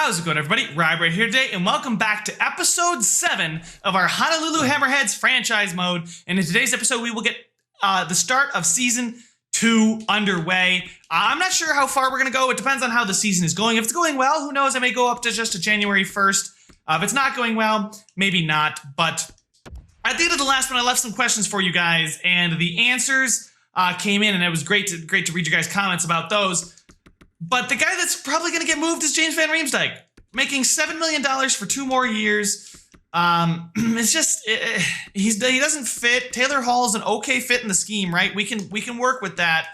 How's it going, everybody? Right here today, and welcome back to episode 7 of our Honolulu Hammerheads franchise mode. And in today's episode, we will get the start of Season 2 underway. I'm not sure how far we're going to go. It depends on how the season is going. If it's going well, who knows? I may go up to just to January 1st. If it's not going well, maybe not. But at the end of the last one, I left some questions for you guys, and the answers came in, and it was great to read your guys' comments about those. But the guy that's probably going to get moved is James Van Riemsdyk, making $7 million for 2 more years. It's just he doesn't fit. Taylor Hall's an okay fit in the scheme, right? We can work with that.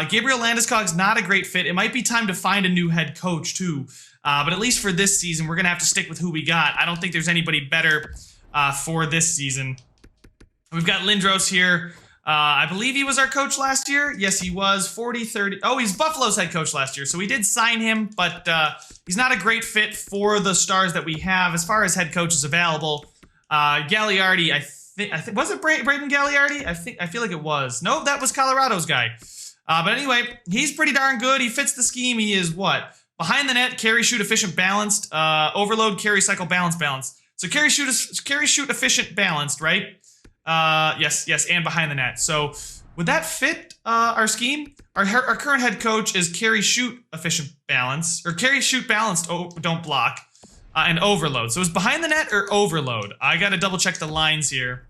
Gabriel Landeskog's not a great fit. It might be time to find a new head coach too. But at least for this season, we're gonna have to stick with who we got. I don't think there's anybody better for this season. We've got Lindros here. I believe he was our coach last year. Yes, he was. 40-30. Oh, he's Buffalo's head coach last year. So we did sign him, but he's not a great fit for the stars that we have as far as head coaches available. Gagliardi, I think was it Braden Gagliardi? I feel like it was. No, that was Colorado's guy. But anyway, he's pretty darn good. He fits the scheme. He is what? Behind the net, carry, shoot, efficient, balanced. Overload, carry, cycle, balance. So carry, shoot, efficient, balanced, right? Yes, and behind the net. So would that fit our scheme? Our current head coach is carry, shoot, efficient, balance, or carry, shoot, balanced, don't block, and overload. So is behind the net or overload? I got to double check the lines here.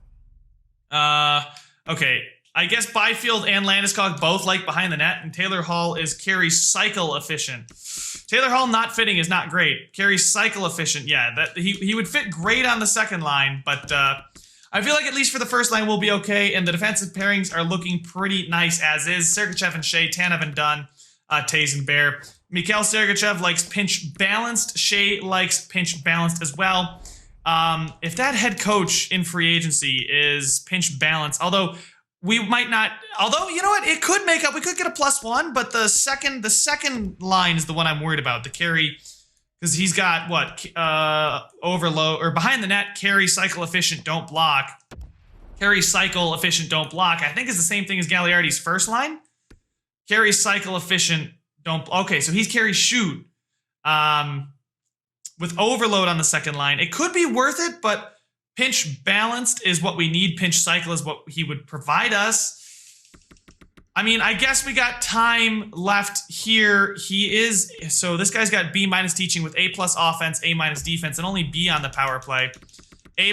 Okay, I guess Byfield and Landeskog both like behind the net, and Taylor Hall is carry, cycle, efficient. Taylor Hall not fitting is not great. Carry, cycle, efficient. Yeah, that he would fit great on the second line, but I feel like at least for the first line we'll be okay, and the defensive pairings are looking pretty nice as is. Sergachev and Shea, Tanev and Dunn, Tays and Bear. Mikhail Sergachev likes pinch balanced. Shea likes pinch balanced as well. If that head coach in free agency is pinch balanced, although we might not, you know what, it could make up. We could get a +1, but the second line is the one I'm worried about. The carry. Because he's got, what, overload, or behind the net, carry, cycle, efficient, don't block. Carry, cycle, efficient, don't block. I think is the same thing as Gagliardi's first line. Carry, cycle, efficient, don't, okay, so he's carry, shoot. With overload on the second line. It could be worth it, but pinch balanced is what we need. Pinch cycle is what he would provide us. I mean, I guess we got time left here. So this guy's got B- teaching with A+ offense, A- defense, and only B on the power play. A+,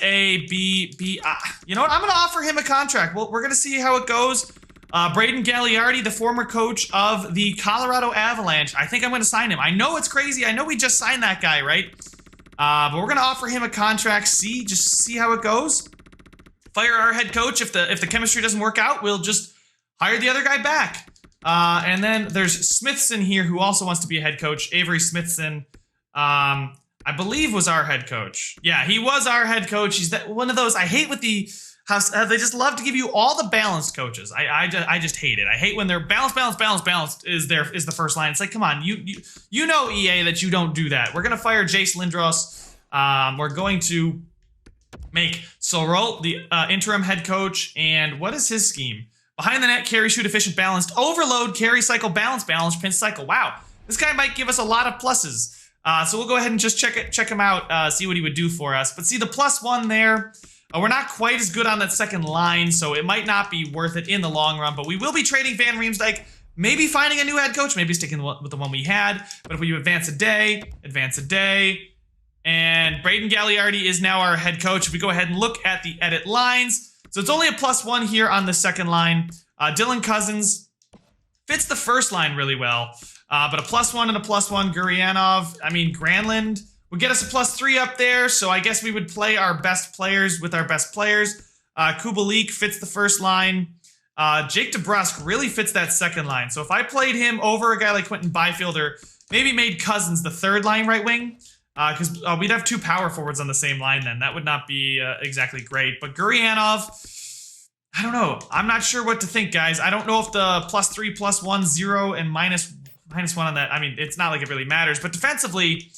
A, B, B. You know what? I'm going to offer him a contract. Well, we're going to see how it goes. Braden Gagliardi, the former coach of the Colorado Avalanche. I think I'm going to sign him. I know it's crazy. I know we just signed that guy, right? But we're going to offer him a contract. Just see how it goes. Fire our head coach. If the chemistry doesn't work out, we'll just hire the other guy back. And then there's Smithson here, who also wants to be a head coach. Avery Smithson, I believe, was our head coach. Yeah, he was our head coach. He's one of those, I hate with the house. They just love to give you all the balanced coaches. I just hate it. I hate when they're balanced is the first line. It's like, come on, you know, EA, that you don't do that. We're gonna fire Jace Lindros. We're going to make Sorol the interim head coach. And what is his scheme? Behind the net, carry, shoot, efficient, balanced, overload, carry, cycle, balance, pinch, cycle. Wow, this guy might give us a lot of pluses. So we'll go ahead and just check him out, see what he would do for us. But see, the +1 there, we're not quite as good on that second line, so it might not be worth it in the long run. But we will be trading Van Riemsdyk, maybe finding a new head coach, maybe sticking with the one we had. But if we advance a day, and Braden Gagliardi is now our head coach. If we go ahead and look at the edit lines, so it's only a +1 here on the second line. Dylan Cousins fits the first line really well. But a +1 and a +1. Gurianov, Granlund would get us a +3 up there. So I guess we would play our best players with our best players. Kubalik fits the first line. Jake DeBrusk really fits that second line. So if I played him over a guy like Quentin Byfield, or maybe made Cousins the third line right wing, because we'd have 2 power forwards on the same line then. That would not be exactly great. But Gurianov, I don't know. I'm not sure what to think, guys. I don't know if the +3, +1, 0, and -1 on that, it's not like it really matters. But defensively,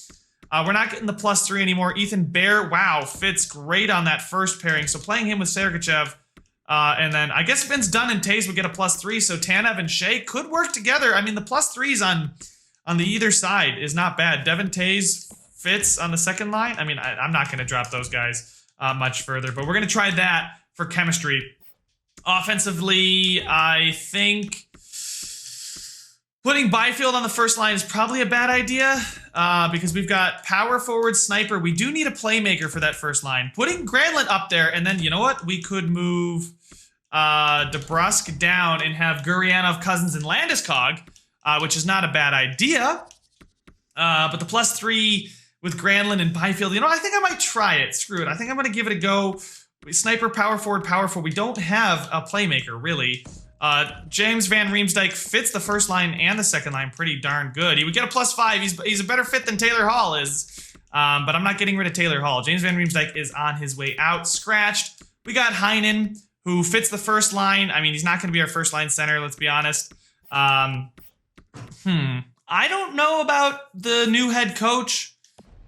we're not getting the +3 anymore. Ethan Bear, wow, fits great on that first pairing. So playing him with Sergachev, and then I guess Vince Dunn and Tays would get a +3. So Tanev and Shea could work together. The +3s on on the either side is not bad. Devin Tays fits on the second line. I mean, I'm not going to drop those guys much further, but we're going to try that for chemistry. Offensively, I think putting Byfield on the first line is probably a bad idea because we've got power forward, sniper. We do need a playmaker for that first line. Putting Granlund up there, and then, you know what? We could move DeBrusk down and have Gurianov, Cousins, and Landeskog, which is not a bad idea. But the +3 with Granlund and Byfield, you know, I think I might try it. Screw it. I think I'm going to give it a go. Sniper, power forward, power forward. We don't have a playmaker, really. James Van Riemsdyk fits the first line and the second line pretty darn good. He would get a +5. He's a better fit than Taylor Hall is. But I'm not getting rid of Taylor Hall. James Van Riemsdyk is on his way out. Scratched. We got Heinen, who fits the first line. I mean, he's not going to be our first line center, let's be honest. I don't know about the new head coach.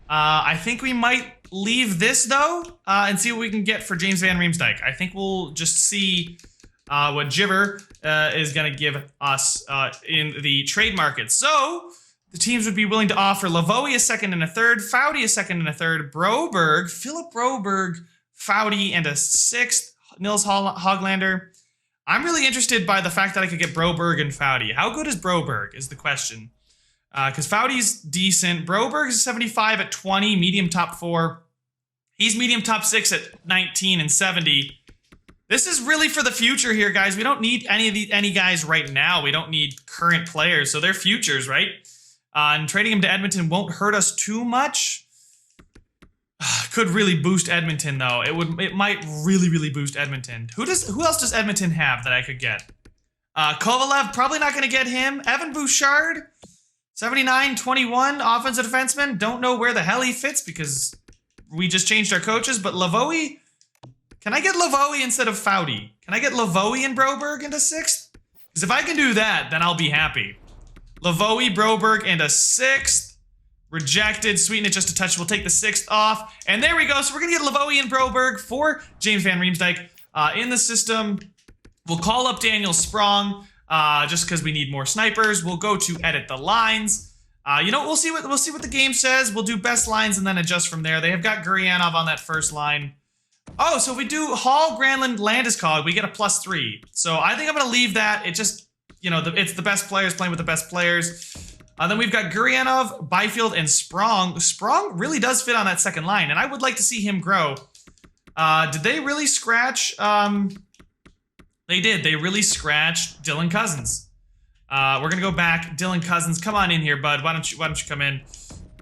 I think we might leave this, though, and see what we can get for James Van Riemsdyk. I think we'll just see what Jiver is going to give us in the trade market. So the teams would be willing to offer Lavoie a second and a third, Foudy a second and a third, Philip Broberg, Foudy, and a sixth, Nils Hoglander. I'm really interested by the fact that I could get Broberg and Foudy. How good is Broberg is the question. Because Foudy's decent. Broberg is 75 at 20, medium top 4. He's medium top 6 at 19 and 70. This is really for the future here, guys. We don't need any guys right now. We don't need current players, so they're futures, right? And trading him to Edmonton won't hurt us too much. Could really boost Edmonton, though. It might really boost Edmonton. Who else does Edmonton have that I could get? Kovalev, probably not going to get him. Evan Bouchard, 79-21, offensive defenseman. Don't know where the hell he fits because we just changed our coaches. But Lavoie, can I get Lavoie instead of Foudy? Can I get Lavoie and Broberg into 6th? Because if I can do that, then I'll be happy. Lavoie, Broberg, and a 6th. Rejected. Sweeten it just a touch. We'll take the 6th off. And there we go. So we're going to get Lavoie and Broberg for James Van Riemsdyk in the system. We'll call up Daniel Sprong just because we need more snipers. We'll go to edit the lines. You know, we'll see what the game says. We'll do best lines and then adjust from there. They have got Gurianov on that first line. Oh, so if we do Hall, Granlund, Landeskog, we get a +3. So I think I'm going to leave that. It just, you know, it's the best players playing with the best players. Then we've got Gurianov, Byfield, and Sprong. Sprong really does fit on that second line, and I would like to see him grow. Did they really scratch? They did. They really scratched Dylan Cousins. We're going to go back. Dylan Cousins, come on in here, bud. Why don't you come in?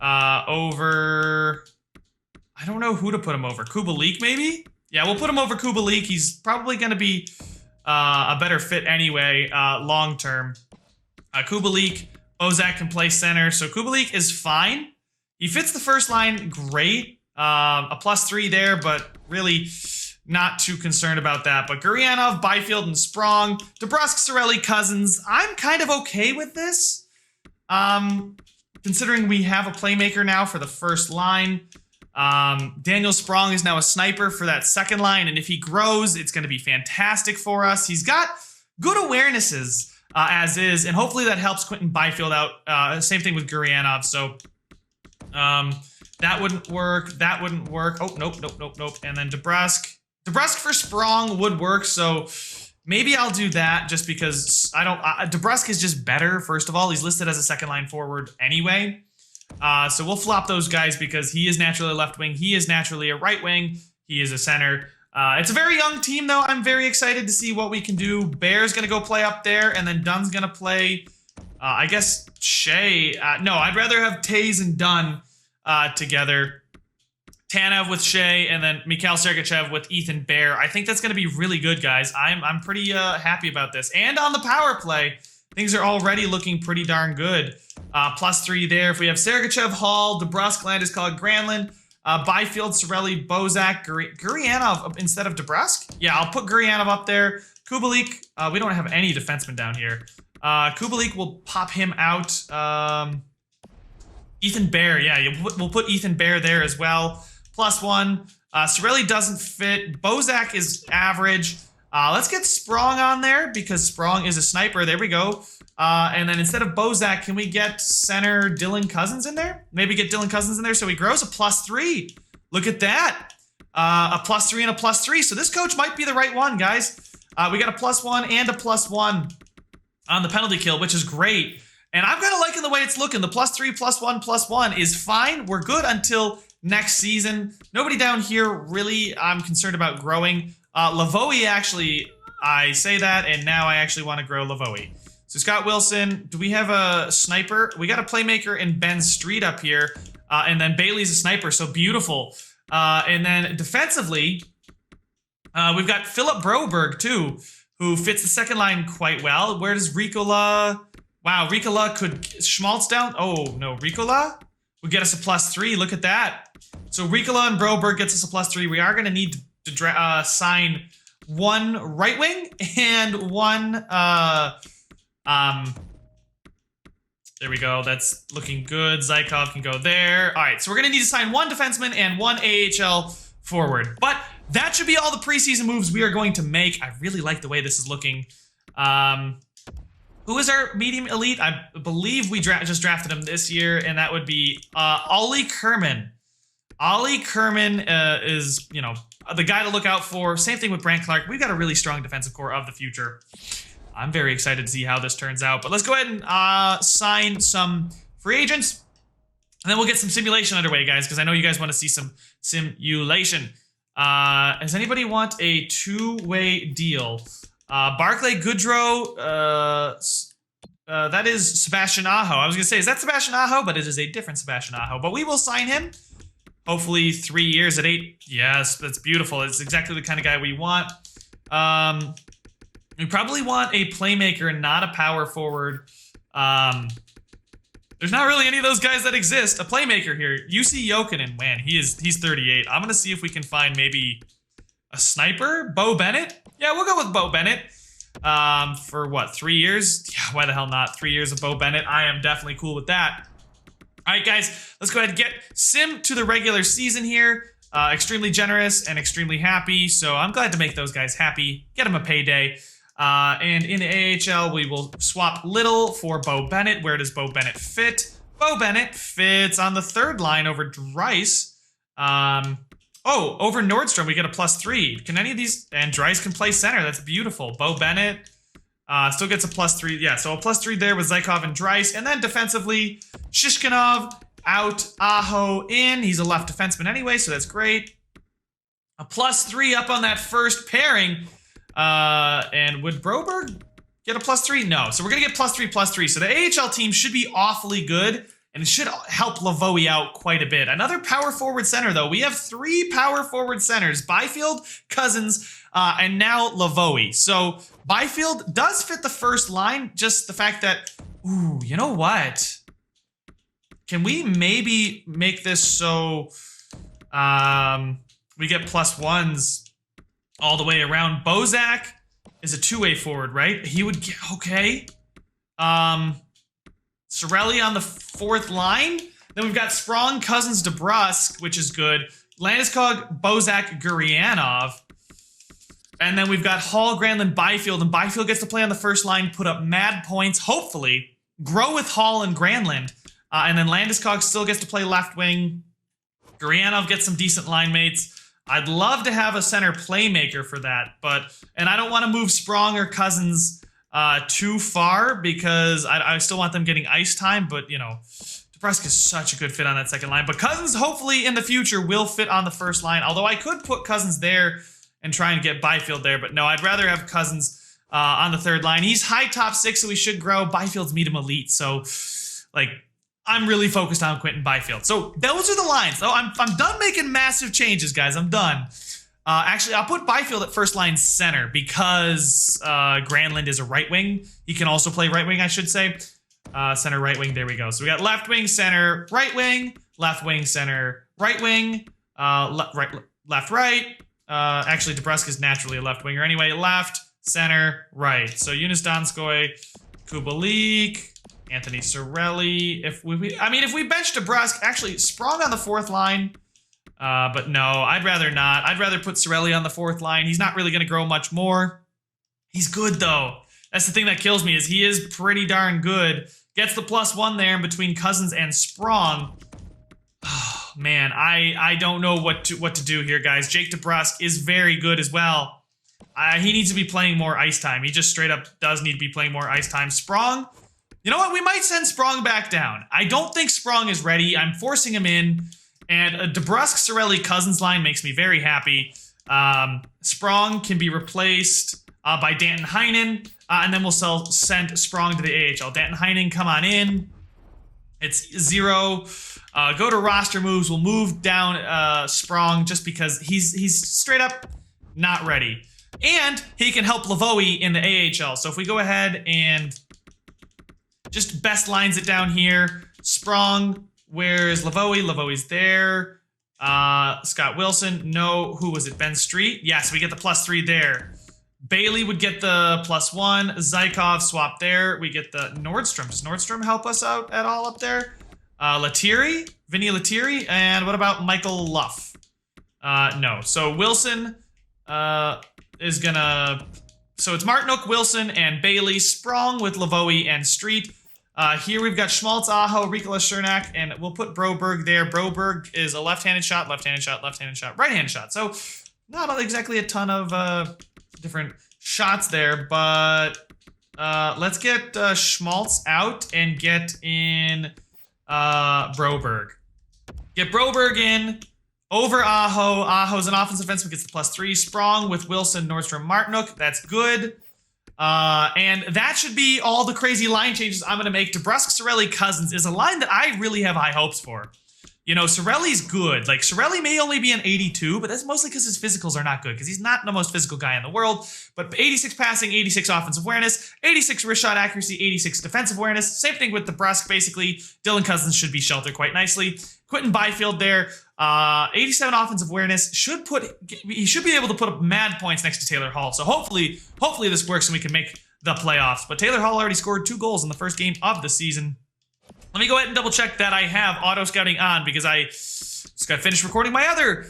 Over... I don't know who to put him over. Kubalik, maybe? Yeah, we'll put him over Kubalik. He's probably going to be a better fit anyway, long-term. Kubalik, Bozak can play center, so Kubalik is fine. He fits the first line great. A +3 there, but really not too concerned about that. But Gurianov, Byfield, and Sprong, DeBrusk, Cirelli, Cousins. I'm kind of okay with this. Considering we have a playmaker now for the first line. Daniel Sprong is now a sniper for that second line, and if he grows, it's going to be fantastic for us. He's got good awarenesses as is, and hopefully that helps Quentin Byfield out. Same thing with Gurianov, so that wouldn't work. That wouldn't work. Oh, nope. And then DeBrusk for Sprong would work, so maybe I'll do that just because DeBrusk is just better, first of all. He's listed as a second line forward anyway. So we'll flop those guys because he is naturally a left wing. He is naturally a right wing. He is a center. It's a very young team, though. I'm very excited to see what we can do. Bear's going to go play up there, and then Dunn's going to play, I guess, Shea. No, I'd rather have Tays and Dunn together. Tanev with Shea, and then Mikhail Sergachev with Ethan Bear. I think that's going to be really good, guys. I'm pretty happy about this. And on the power play, things are already looking pretty darn good. +3 there. If we have Sergachev, Hall, DeBrusk, Landeskog, Granlund, Byfield, Cirelli, Bozak, Gurianov instead of DeBrusk. Yeah, I'll put Gurianov up there. Kubalik, we don't have any defensemen down here. Kubalik, we'll pop him out. Ethan Bear, yeah, we'll put Ethan Bear there as well. +1. Cirelli doesn't fit. Bozak is average. Let's get Sprong on there because Sprong is a sniper. There we go. And then instead of Bozak, can we get center Dylan Cousins in there? Maybe get Dylan Cousins in there so he grows a +3. Look at that. A +3 and a +3. So this coach might be the right one, guys. We got a +1 and a +1 on the penalty kill, which is great. And I'm kind of liking the way it's looking. The +3, +1, +1 is fine. We're good until next season. Nobody down here really I'm concerned about growing. Lavoie, actually, I say that, and now I actually want to grow Lavoie. So Scott Wilson, do we have a sniper? We got a playmaker in Ben Street up here, and then Bailey's a sniper, so beautiful. And then defensively, we've got Philip Broberg, too, who fits the second line quite well. Where does Ricola... Wow, Ricola could... Schmaltz down? Oh, no, Ricola would get us a +3. Look at that. So Ricola and Broberg gets us a +3. We are going to need to sign one right wing and one... there we go. That's looking good. Zykov can go there. All right, so we're going to need to sign one defenseman and one AHL forward. But that should be all the preseason moves we are going to make. I really like the way this is looking. Who is our medium elite? I believe we just drafted him this year, and that would be Ollie Kerman. Ollie Kerman is, you know, the guy to look out for. Same thing with Brant Clark. We've got a really strong defensive core of the future. I'm very excited to see how this turns out. But let's go ahead and sign some free agents, and then we'll get some simulation underway, guys, because I know you guys want to see some simulation. Does anybody want a two-way deal? Barclay Goodrow, that is Sebastian Aho. I was going to say, is that Sebastian Aho? But it is a different Sebastian Aho. But we will sign him. Hopefully 3 years at 8. Yes, that's beautiful. It's exactly the kind of guy we want. We probably want a playmaker, not a power forward. There's not really any of those guys that exist. A playmaker here. UC Jokinen, man, he's 38. I'm going to see if we can find maybe a sniper. Bo Bennett? Yeah, we'll go with Bo Bennett. For what, 3 years? Yeah, why the hell not? 3 years of Bo Bennett. I am definitely cool with that. All right, guys, let's go ahead and get sim to the regular season here. Extremely generous and extremely happy. So I'm glad to make those guys happy. Get them a payday. And in the AHL, we will swap Little for Bo Bennett. Where does Bo Bennett fit? Bo Bennett fits on the third line over Dreiss. Over Nordstrom, we get a +3. Can any of these... And Dreiss can play center. That's beautiful. Bo Bennett still gets a +3. Yeah, so a +3 there with Zykov and Dreiss. And then defensively, Shishkinov out, Aho in. He's a left defenseman anyway, so that's great. A +3 up on that first pairing. And would Broberg get a +3? No. So we're going to get +3. So the AHL team should be awfully good. And it should help Lavoie out quite a bit. Another power forward center, though. We have 3 power forward centers. Byfield, Cousins, and now Lavoie. So Byfield does fit the first line. Just the fact that, ooh, you know what? Can we maybe make this so we get +1s all the way around? Bozak is a two-way forward, right? He would get, okay. Sorelli on the fourth line. Then we've got Sprong, Cousins, DeBrusk, which is good. Landeskog, Bozak, Gurianov. And then we've got Hall, Granlund, Byfield. And Byfield gets to play on the first line, put up mad points, hopefully. Grow with Hall and Granlund. And then Landeskog still gets to play left wing. Gurianov gets some decent line mates. I'd love to have a center playmaker for that. And I don't want to move Sprong or Cousins too far because I still want them getting ice time, but you know, DeBrusk is such a good fit on that second line. But Cousins hopefully in the future will fit on the first line, although I could put Cousins there and try and get Byfield there, but no, I'd rather have Cousins on the third line. He's high top 6, so he should grow. Byfield's medium elite, so like I'm really focused on Quentin Byfield. So those are the lines. So I'm done making massive changes, guys. I'm done. Actually, I'll put Byfield at first line center because Granlund is a right wing. He can also play right wing, I should say. Center, right wing, there we go. So we got left wing, center, right wing, left wing, center, right wing, left, right. Actually, DeBrusk is naturally a left winger anyway. Left, center, right. So Jonas Donskoy, Kubalik, Anthony Sorelli. If we bench DeBrusk, actually, Sprong on the fourth line. But no, I'd rather not. I'd rather put Cirelli on the fourth line. He's not really going to grow much more. He's good, though. That's the thing that kills me, is he is pretty darn good. Gets the +1 there in between Cousins and Sprong. Oh, man, I don't know what to do here, guys. Jake DeBrusk is very good as well. He needs to be playing more ice time. He just straight up does need to be playing more ice time. Sprong, you know what? We might send Sprong back down. I don't think Sprong is ready. I'm forcing him in. And a DeBrusk, Cirelli, Cousins line makes me very happy. Sprong can be replaced by Danton Heinen. And then we'll send Sprong to the AHL. Danton Heinen, come on in. It's 0. Go to roster moves. We'll move down Sprong just because he's straight up not ready. And he can help Lavoie in the AHL. So if we go ahead and just best lines it down here. Sprong, where's Lavoie? Lavoie's there. Scott Wilson, no. Who was it? Ben Street? Yes, we get the +3 there. Bailey would get the +1. Zykov swap there. We get the Nordstrom. Does Nordstrom help us out at all up there? Lettieri, Vinny Lettieri, and what about Michael Luff? No. So Wilson is gonna. So it's Martinook, Wilson, and Bailey. Sprong with Lavoie and Street. Here we've got Schmaltz, Aho, Ricola, Cernak, and we'll put Broberg there. Broberg is a left-handed shot, left-handed shot, left-handed shot, right-handed shot. So not exactly a ton of different shots there, but let's get Schmaltz out and get in Broberg. Get Broberg in over Aho. Aho's an offensive defenseman, gets the +3. Sprong with Wilson, Nordstrom, Martinook. That's good. And that should be all the crazy line changes I'm going to make. DeBrusk, Cirelli, Cousins is a line that I really have high hopes for. You know, Cirelli's good. Like, Cirelli may only be an 82, but that's mostly because his physicals are not good, because he's not the most physical guy in the world. But 86 passing, 86 offensive awareness, 86 wrist shot accuracy, 86 defensive awareness. Same thing with DeBrusk, basically. Dylan Cousins should be sheltered quite nicely. Quentin Byfield there, 87 offensive awareness. He should be able to put up mad points next to Taylor Hall. So hopefully this works and we can make the playoffs. But Taylor Hall already scored 2 goals in the first game of the season. Let me go ahead and double check that I have auto scouting on, because I just got finished recording my other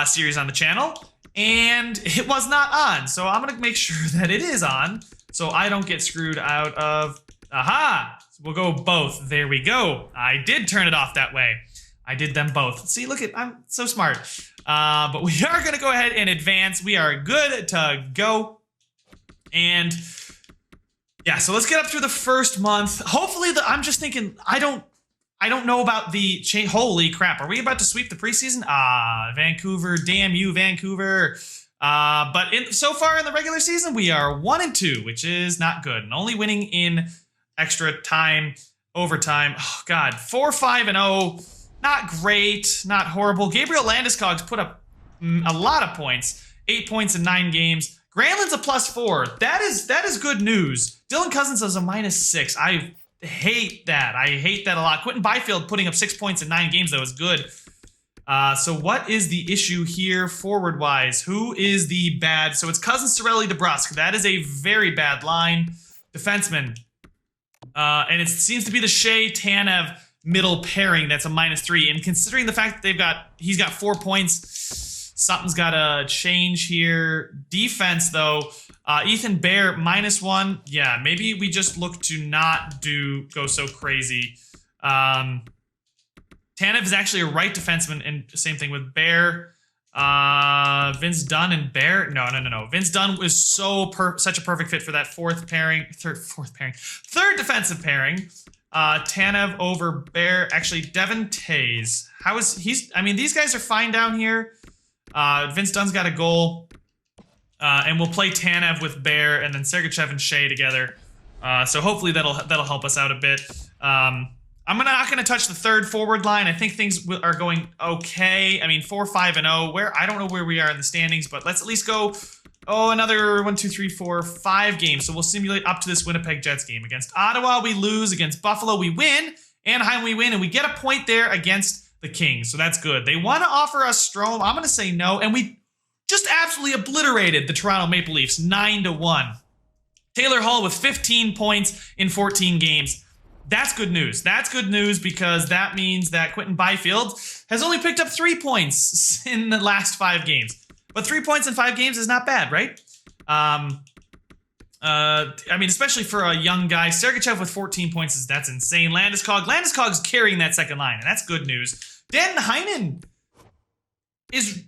series on the channel and it was not on. So I'm going to make sure that it is on so I don't get screwed out of. Aha! We'll go both. There we go. I did turn it off that way. I did them both. See, look I'm so smart. But we are going to go ahead and advance. We are good to go. And yeah, so let's get up through the first month. Hopefully, I'm just thinking, I don't know about the change. Holy crap, are we about to sweep the preseason? Vancouver, damn you, Vancouver. But so far in the regular season, we are 1-2, which is not good. And only winning in extra time, overtime. Oh, God, 4-5-0. Not great, not horrible. Gabriel Landeskog's put up a lot of points. 8 points in 9 games. Granlund's a +4. That is good news. Dylan Cousins is a -6. I hate that. I hate that a lot. Quentin Byfield putting up 6 points in 9 games, though, is good. So what is the issue here forward-wise? Who is the bad? So it's Cousins, Cirelli, DeBrusk. That is a very bad line. Defenseman. And it seems to be the Shea Tanev middle pairing that's a -3. And considering the fact that he's got 4 points, something's got to change here. Defense, though, Ethan Bear -1. Yeah, maybe we just look to not go so crazy. Tanev is actually a right defenseman, and same thing with Bear. Vince Dunn and Bear. No. Vince Dunn was such a perfect fit for that third defensive pairing. Tanev over Bear. Actually, Devin Tays. I mean, these guys are fine down here. Vince Dunn's got a goal. And we'll play Tanev with Bear and then Sergachev and Shea together. So hopefully that'll help us out a bit. I'm not going to touch the third forward line. I think things are going okay. I mean, 4-5-0. I don't know where we are in the standings, but let's at least go. Another 1, 2, 3, 4, 5 games. So we'll simulate up to this Winnipeg Jets game. Against Ottawa, we lose. Against Buffalo, we win. Anaheim, we win. And we get a point there against the Kings. So that's good. They want to offer us Strome. I'm going to say no. And we just absolutely obliterated the Toronto Maple Leafs 9-1. Taylor Hall with 15 points in 14 games. That's good news. That's good news because that means that Quinton Byfield has only picked up 3 points in the last 5 games. But 3 points in 5 games is not bad, right? I mean, especially for a young guy. Sergachev with 14 points, that's insane. Landeskog's carrying that second line, and that's good news. Dan Heinen is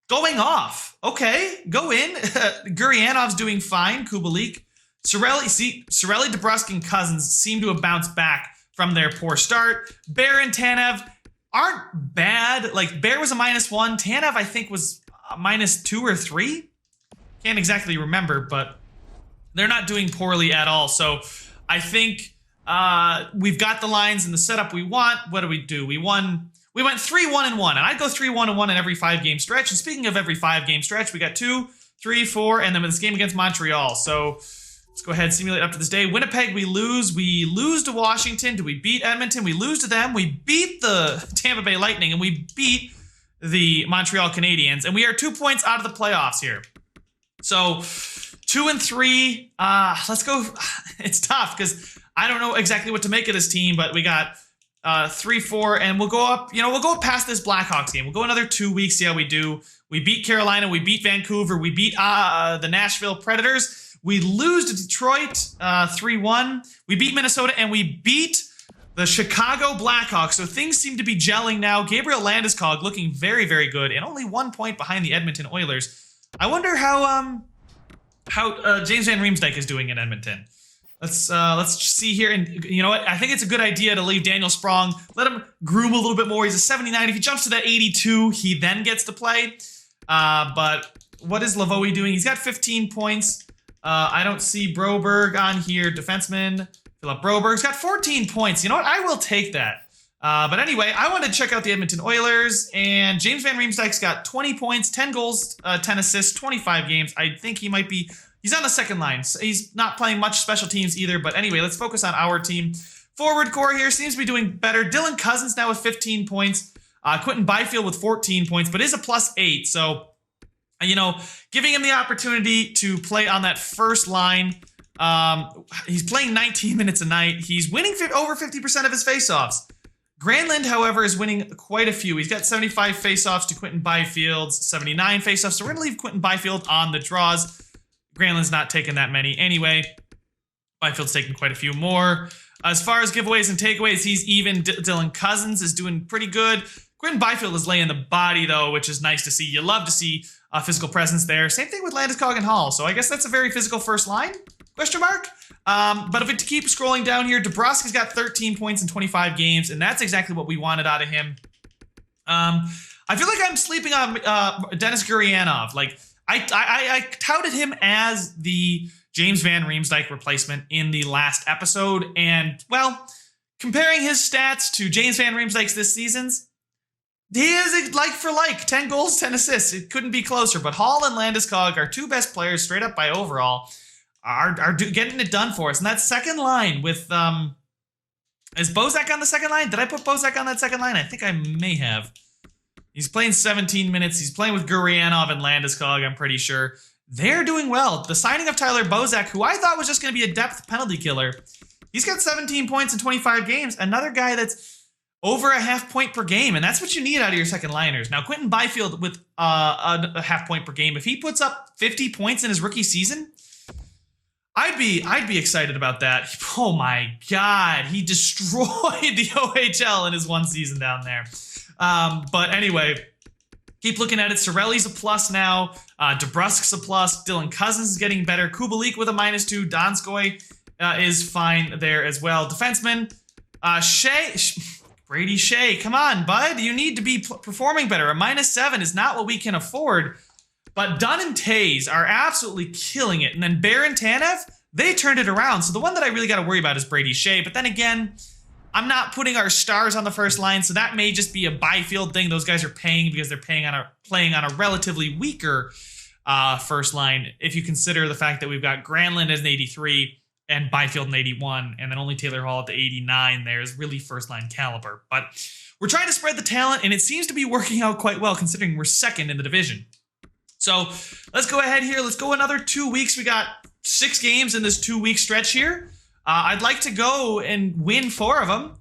going off. Okay, go in. Gurianov's doing fine. Kubalik. Cirelli, DeBrusk, and Cousins seem to have bounced back from their poor start. Bear and Tanev aren't bad. Like, Bear was a -1. Tanev, I think, was a -2 or 3. Can't exactly remember, but they're not doing poorly at all. So I think we've got the lines and the setup we want. What do? We went 3-1-1, and I'd go 3-1-1 in every 5-game stretch. And speaking of every 5-game stretch, we got 2, 3, 4, and then this game against Montreal. So let's go ahead and simulate up to this day. Winnipeg, we lose. We lose to Washington. Do we beat Edmonton? We lose to them. We beat the Tampa Bay Lightning, and we beat the Montreal Canadiens. And we are 2 points out of the playoffs here. So 2 and 3. Let's go. It's tough because I don't know exactly what to make of this team, but we got 3, 4, and we'll go up. We'll go past this Blackhawks game. We'll go another 2 weeks, see how we do. We beat Carolina. We beat Vancouver. We beat the Nashville Predators. We lose to Detroit 3-1. We beat Minnesota, and we beat the Chicago Blackhawks. So things seem to be gelling now. Gabriel Landeskog looking very, very good, and only 1 point behind the Edmonton Oilers. I wonder how James Van Riemsdyk is doing in Edmonton. Let's see here, and you know what? I think it's a good idea to leave Daniel Sprong. Let him groom a little bit more. He's a 79. If he jumps to that 82, he then gets to play. But what is Lavoie doing? He's got 15 points. I don't see Broberg on here. Defenseman Philip Broberg's got 14 points. You know what? I will take that. But anyway, I wanted to check out the Edmonton Oilers, and James Van Riemsdyk's got 20 points, 10 goals, 10 assists, 25 games. I think he might be. He's on the second line. So he's not playing much special teams either. But anyway, let's focus on our team. Forward core here seems to be doing better. Dylan Cousins now with 15 points. Quinton Byfield with 14 points, but is a +8. So, giving him the opportunity to play on that first line. He's playing 19 minutes a night. He's winning over 50% of his faceoffs. Granlund, however, is winning quite a few. He's got 75 faceoffs to Quinton Byfield's 79 faceoffs. So we're going to leave Quinton Byfield on the draws. Granlund's not taking that many anyway. Byfield's taking quite a few more. As far as giveaways and takeaways, he's even. Dylan Cousins is doing pretty good. Quinton Byfield is laying the body, though, which is nice to see. You love to see a physical presence there. Same thing with Landeskog and Hall. So I guess that's a very physical first line? Question mark? But if it keeps scrolling down here, DeBrusk has got 13 points in 25 games, and that's exactly what we wanted out of him. I feel like I'm sleeping on Denis Gurianov. Like, I touted him as the James Van Riemsdyk replacement in the last episode, and, well, comparing his stats to James Van Riemsdyk's this season's, he is like for like, 10 goals, 10 assists. It couldn't be closer, but Hall and Landeskog, our 2 best players, straight up by overall, are getting it done for us. And that second line with, is Bozak on the second line? Did I put Bozak on that second line? I think I may have. He's playing 17 minutes. He's playing with Gurianov and Landeskog, I'm pretty sure. They're doing well. The signing of Tyler Bozak, who I thought was just going to be a depth penalty killer, he's got 17 points in 25 games. Another guy that's over a half point per game, and that's what you need out of your second liners. Now, Quinton Byfield with a half point per game, if he puts up 50 points in his rookie season, I'd be excited about that. Oh my God, he destroyed the OHL in his one season down there. But anyway, keep looking at it. Cirelli's a plus now. DeBrusk's a plus. Dylan Cousins is getting better. Kubalik with a -2. Donskoy is fine there as well. Defenseman, Brady Shea, come on, bud. You need to be performing better. A -7 is not what we can afford. But Dunn and Taze are absolutely killing it. And then Bear and Tanev, they turned it around. So the one that I really got to worry about is Brady Shea. But then again, I'm not putting our stars on the first line, so that may just be a Byfield thing. Those guys are paying because they're playing on a relatively weaker first line. If you consider the fact that we've got Granlund as an 83 and Byfield an 81, and then only Taylor Hall at the 89 there is really first line caliber. But we're trying to spread the talent, and it seems to be working out quite well considering we're second in the division. So let's go ahead here. Let's go another 2 weeks. We got 6 games in this 2-week stretch here. I'd like to go and win 4 of them.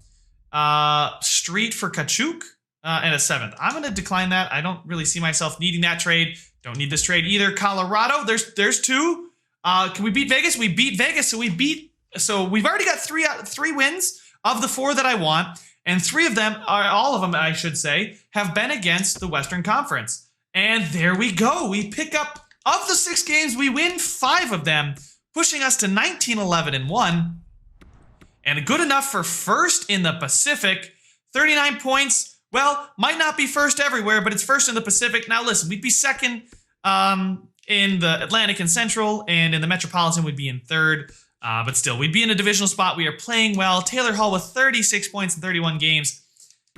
Street for Kachuk and a 7th. I'm going to decline that. I don't really see myself needing that trade. Don't need this trade either. Colorado, there's 2. Can we beat Vegas? We beat Vegas, so we've already got 3 wins of the 4 that I want, and 3 of them, all of them, I should say, have been against the Western Conference. And there we go. We pick up, of the 6 games, we win 5 of them, pushing us to 19-11-1. And good enough for first in the Pacific. 39 points. Well, might not be first everywhere, but it's first in the Pacific. Now listen, we'd be second in the Atlantic and Central, and in the Metropolitan we'd be in 3rd. But still, we'd be in a divisional spot. We are playing well. Taylor Hall with 36 points in 31 games.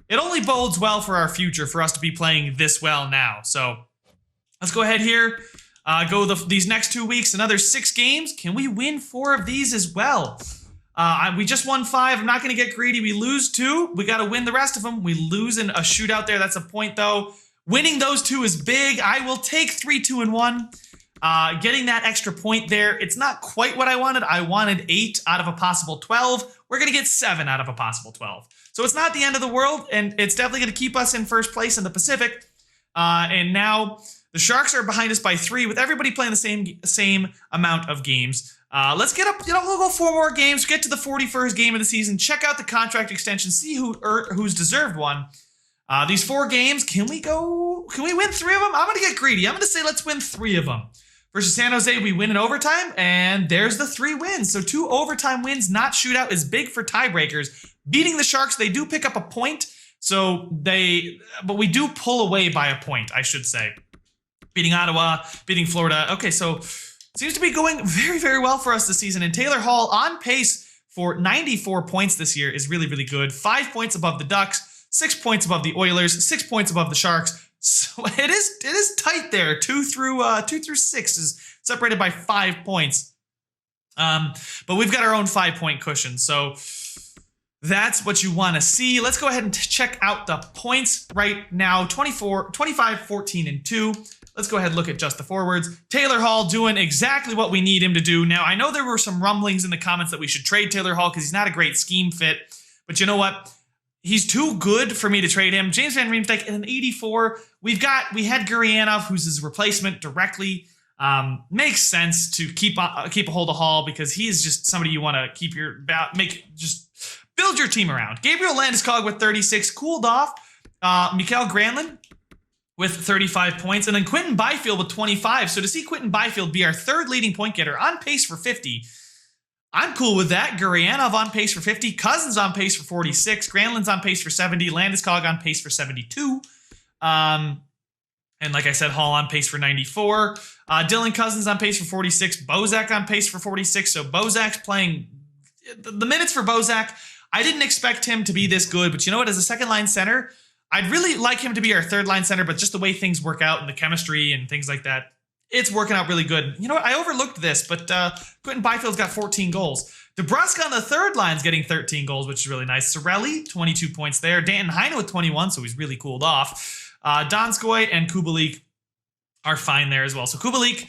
It only bodes well for our future for us to be playing this well now. So let's go ahead here. These next 2 weeks, another 6 games. Can we win 4 of these as well? We just won 5. I'm not going to get greedy. We lose 2. We got to win the rest of them. We lose in a shootout there. That's a point, though. Winning those 2 is big. I will take 3-2-1. Getting that extra point there, it's not quite what I wanted. I wanted 8 out of a possible 12. We're going to get 7 out of a possible 12. So it's not the end of the world, and it's definitely going to keep us in first place in the Pacific. And now the Sharks are behind us by 3, with everybody playing the same amount of games. Let's get up, we'll go 4 more games, get to the 41st game of the season, check out the contract extension, see who's deserved one. These 4 games, can we win 3 of them? I'm going to get greedy. I'm going to say let's win 3 of them. Versus San Jose, we win in overtime, and there's the 3 wins. So 2 overtime wins, not shootout, is big for tiebreakers. Beating the Sharks, they do pick up a point, but we do pull away by a point, I should say. Beating Ottawa, beating Florida. Okay, so seems to be going very, very well for us this season. And Taylor Hall on pace for 94 points this year is really, really good. 5 points above the Ducks, 6 points above the Oilers, 6 points above the Sharks. So it is tight there. 2 through 6 is separated by 5 points. But we've got our own 5-point cushion. So that's what you want to see. Let's go ahead and check out the points right now. 25, 14, and 2. Let's go ahead and look at just the forwards. Taylor Hall doing exactly what we need him to do. Now, I know there were some rumblings in the comments that we should trade Taylor Hall because he's not a great scheme fit. But you know what? He's too good for me to trade him. James Van Riemsdyk at an 84. We had Gurianov, who's his replacement directly. Makes sense to keep a hold of Hall because he is just somebody you want to keep build your team around. Gabriel Landeskog with 36, cooled off. Mikael Granlund with 35 points, and then Quinton Byfield with 25. So to see Quinton Byfield be our 3rd leading point getter on pace for 50, I'm cool with that. Gurianov on pace for 50, Cousins on pace for 46, Granlund's on pace for 70, Landeskog on pace for 72. And like I said, Hall on pace for 94. Dylan Cousins on pace for 46, Bozak on pace for 46. So Bozak's playing the minutes for Bozak. I didn't expect him to be this good, but you know what? As a second-line center, I'd really like him to be our 3rd-line center, but just the way things work out and the chemistry and things like that, it's working out really good. You know what? I overlooked this, but Quinton Byfield's got 14 goals. DeBrusk on the 3rd line's getting 13 goals, which is really nice. Cirelli, 22 points there. Danton Heinen with 21, so he's really cooled off. Donskoy and Kubalik are fine there as well. So Kubalik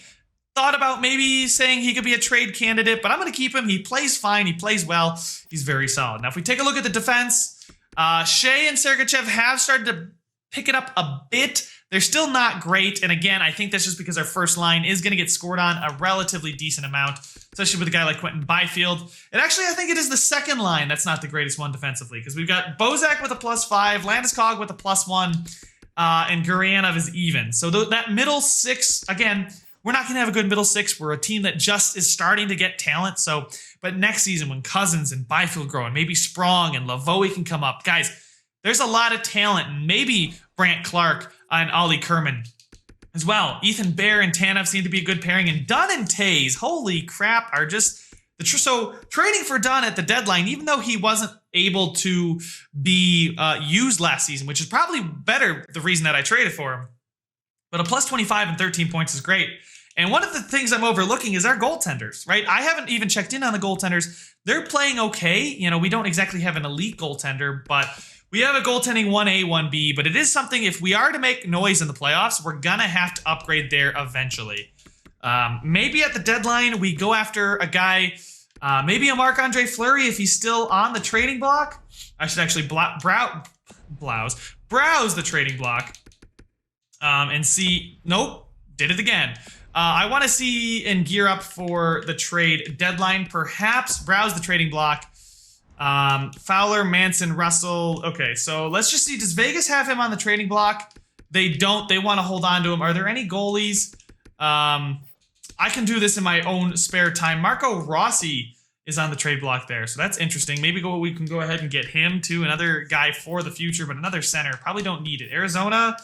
thought about maybe saying he could be a trade candidate, but I'm going to keep him. He plays fine. He plays well. He's very solid. Now, if we take a look at the defense, Shea and Sergachev have started to pick it up a bit. They're still not great. And again, I think that's just because our first line is going to get scored on a relatively decent amount, especially with a guy like Quinton Byfield. And actually, I think it is the second line that's not the greatest one defensively, because we've got Bozak with a +5, Landeskog with a +1, and Gurianov is even. So that middle 6, again, we're not going to have a good middle 6. We're a team that just is starting to get talent. But next season, when Cousins and Byfield grow, and maybe Sprong and Lavoie can come up, guys, there's a lot of talent. And maybe Brandt Clark and Ollie Kerman as well. Ethan Bear and Tanev seem to be a good pairing. And Dunn and Tays, holy crap, are just... So trading for Dunn at the deadline, even though he wasn't able to be used last season, which is probably better the reason that I traded for him. But a +25 and 13 points is great. And one of the things I'm overlooking is our goaltenders, right? I haven't even checked in on the goaltenders. They're playing okay. You know, we don't exactly have an elite goaltender, but we have a goaltending 1A, 1B. But it is something, if we are to make noise in the playoffs, we're going to have to upgrade there eventually. Maybe at the deadline, we go after a guy Maybe a Marc-Andre Fleury if he's still on the trading block. I should actually browse the trading block and see. Nope, did it again. I want to see and gear up for the trade deadline. Perhaps browse the trading block. Fowler, Manson, Russell. Okay, so let's just see. Does Vegas have him on the trading block? They don't. They want to hold on to him. Are there any goalies? I can do this in my own spare time. Marco Rossi is on the trade block there, so that's interesting. Maybe we can go ahead and get him too. Another guy for the future, but another center. Probably don't need it. Arizona,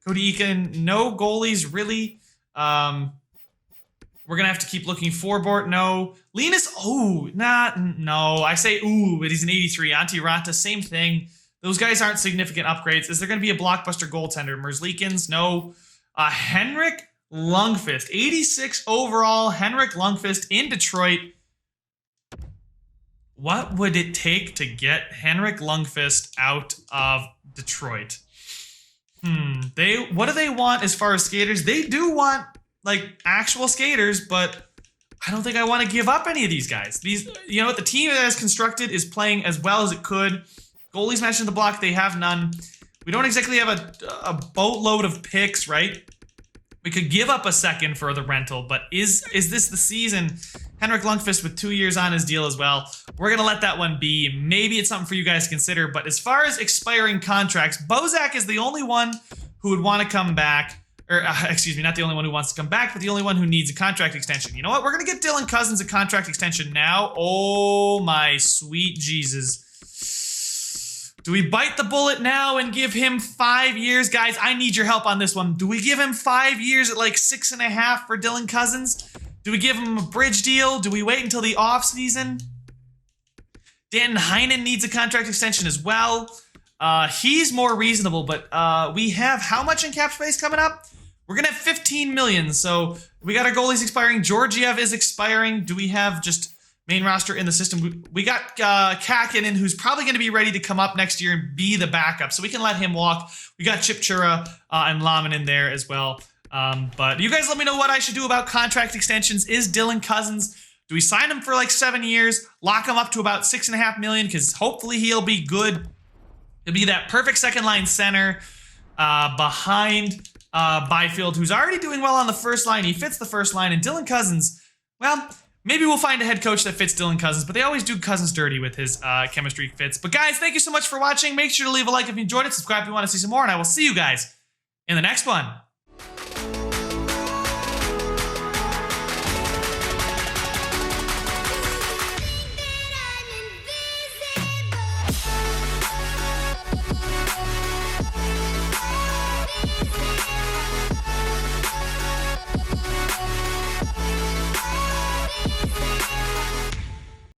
Cody Eakin. No goalies really. We're going to have to keep looking for Bort. No. Linus. Oh, no. I say ooh, but he's an 83. Antti Ranta, same thing. Those guys aren't significant upgrades. Is there going to be a blockbuster goaltender? Merzlikins? No. Henrik Lungfist. 86 overall. Henrik Lungfist in Detroit. What would it take to get Henrik Lungfist out of Detroit? What do they want as far as skaters? They do want like actual skaters, but I don't think I want to give up any of these guys. You know what? The team that is constructed is playing as well as it could. Goalies matching the block, they have none. We don't exactly have a boatload of picks, right? We could give up a second for the rental, but is this the season? Henrik Lundqvist with 2 years on his deal as well. We're going to let that one be. Maybe it's something for you guys to consider, but as far as expiring contracts, Bozak is the only one who would want to come back. Or, excuse me, not the only one who wants to come back, but the only one who needs a contract extension. You know what? We're going to get Dylan Cousins a contract extension now. Oh, my sweet Jesus. Do we bite the bullet now and give him 5 years? Guys, I need your help on this one. Do we give him 5 years at like 6.5 for Dylan Cousins? Do we give him a bridge deal? Do we wait until the offseason? Dan Heinen needs a contract extension as well. He's more reasonable, but we have how much in cap space coming up? We're going to have 15 million. So we got our goalies expiring. Georgiev is expiring. Do we have just main roster in the system? We got Kakinen, who's probably going to be ready to come up next year and be the backup. So we can let him walk. We got Chip Chura and Laman in there as well. But you guys let me know what I should do about contract extensions. Is Dylan Cousins, do we sign him for like 7 years, lock him up to about 6.5 million? Because hopefully he'll be good. He'll be that perfect second line center behind Byfield, who's already doing well on the first line. He fits the first line. And Dylan Cousins, well, maybe we'll find a head coach that fits Dylan Cousins, but they always do Cousins dirty with his chemistry fits. But guys, thank you so much for watching. Make sure to leave a like if you enjoyed it. Subscribe if you want to see some more, and I will see you guys in the next one.